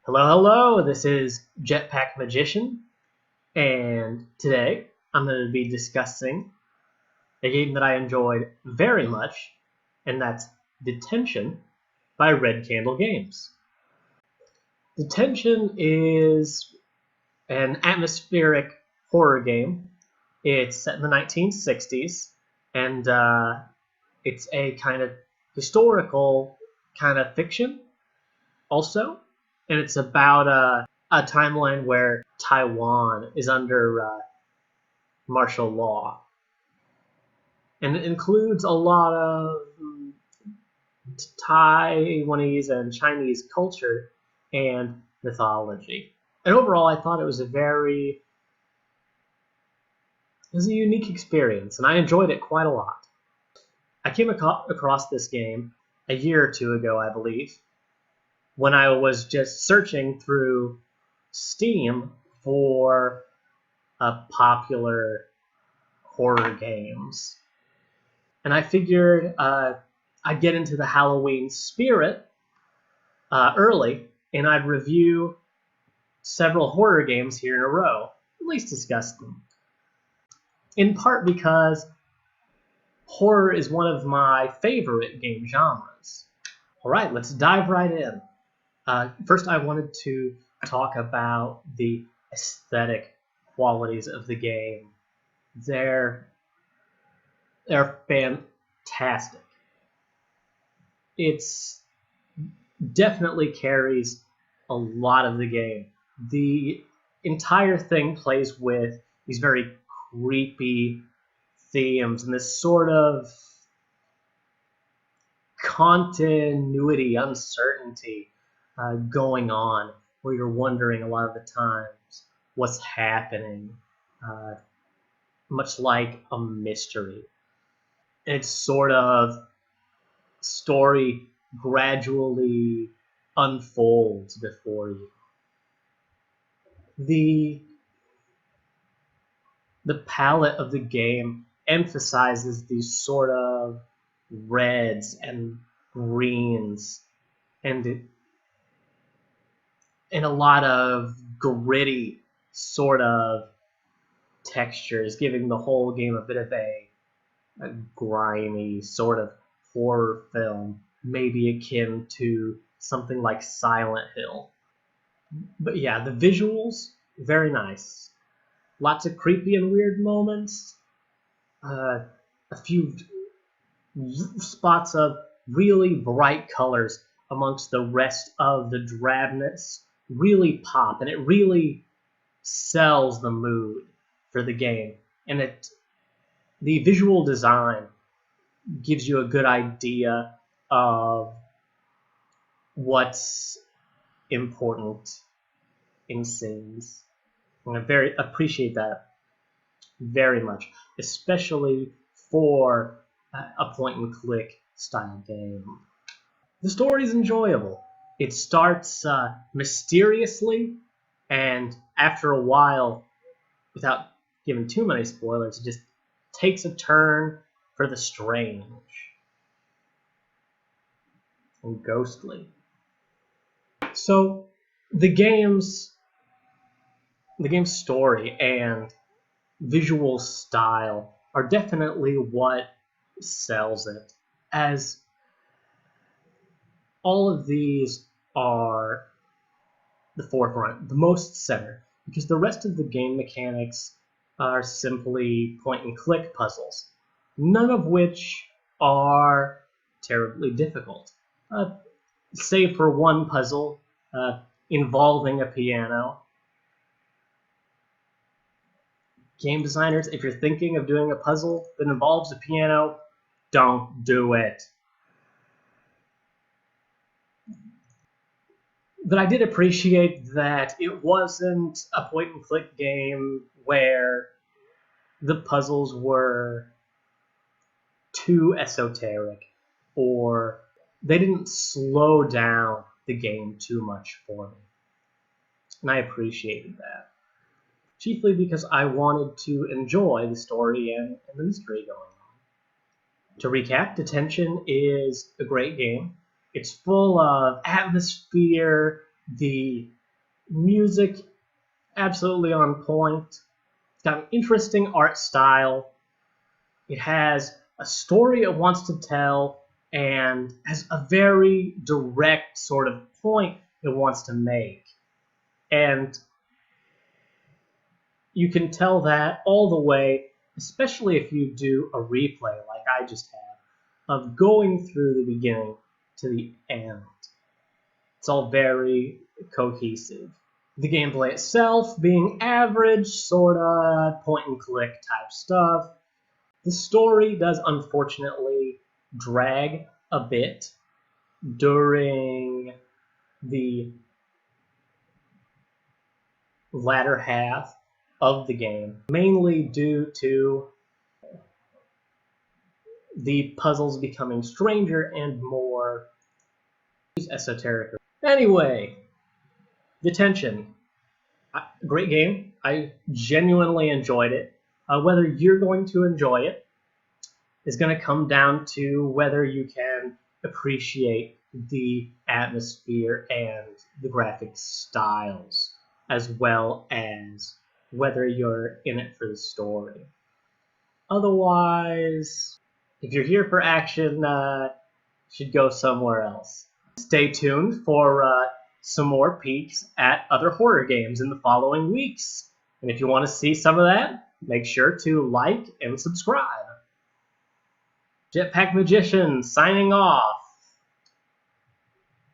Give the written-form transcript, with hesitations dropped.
Hello, hello, this is Jetpack Magician, and today I'm going to be discussing a game that I enjoyed very much, and that's Detention by Red Candle Games. Detention is an atmospheric horror game. It's set in the 1960s, and it's a kind of historical kind of fiction also, and it's about a timeline where Taiwan is under martial law, and it includes a lot of Taiwanese and Chinese culture and mythology. And overall, I thought it was a unique experience, and I enjoyed it quite a lot. I came across this game a year or two ago, I believe, when I was just searching through Steam for popular horror games. And I figured I'd get into the Halloween spirit early, and I'd review several horror games here in a row, at least discuss them. In part because horror is one of my favorite game genres. All right, let's dive right in. First, I wanted to talk about the aesthetic qualities of the game. They're fantastic. It's definitely carries a lot of the game. The entire thing plays with these very creepy themes and this sort of continuity, uncertainty going on, where you're wondering a lot of the times what's happening, much like a mystery. And it's sort of story gradually unfolds before you. The palette of the game emphasizes these sort of reds and greens and a lot of gritty sort of textures, giving the whole game a bit of a grimy sort of horror film, maybe akin to something like Silent Hill. But yeah, the visuals, very nice. Lots of creepy and weird moments. A few spots of really bright colors amongst the rest of the drabness really pop, and it really sells the mood for the game. And the visual design gives you a good idea of what's important in scenes. And I very appreciate that very much, especially for a point and click style game. The story is enjoyable. It starts mysteriously, and after a while, without giving too many spoilers, it just takes a turn for the strange and ghostly. So the game's story and visual style are definitely what sells it, as all of these are the forefront, the most center, because the rest of the game mechanics are simply point and click puzzles, none of which are terribly difficult, save for one puzzle involving a piano. Game designers, if you're thinking of doing a puzzle that involves a piano, don't do it. But I did appreciate that it wasn't a point and click game where the puzzles were too esoteric, or they didn't slow down the game too much for me. And I appreciated that. chiefly because I wanted to enjoy the story and the mystery going on. To recap, Detention is a great game. It's full of atmosphere, the music absolutely on point. It's got an interesting art style. It has a story it wants to tell and has a very direct sort of point it wants to make. And you can tell that all the way, especially if you do a replay like I just had, of going through the beginning to the end. It's all very cohesive. The gameplay itself being average, sorta point and click type stuff. The story does unfortunately drag a bit during the latter half of the game, mainly due to the puzzles becoming stranger and more esoteric. Anyway, Detention. Great game. I genuinely enjoyed it. Whether you're going to enjoy it is going to come down to whether you can appreciate the atmosphere and the graphic styles, as well as whether you're in it for the story. Otherwise, if you're here for action, you should go somewhere else. Stay tuned for some more peeks at other horror games in the following weeks. And if you want to see some of that, make sure to like and subscribe. Jetpack Magician signing off.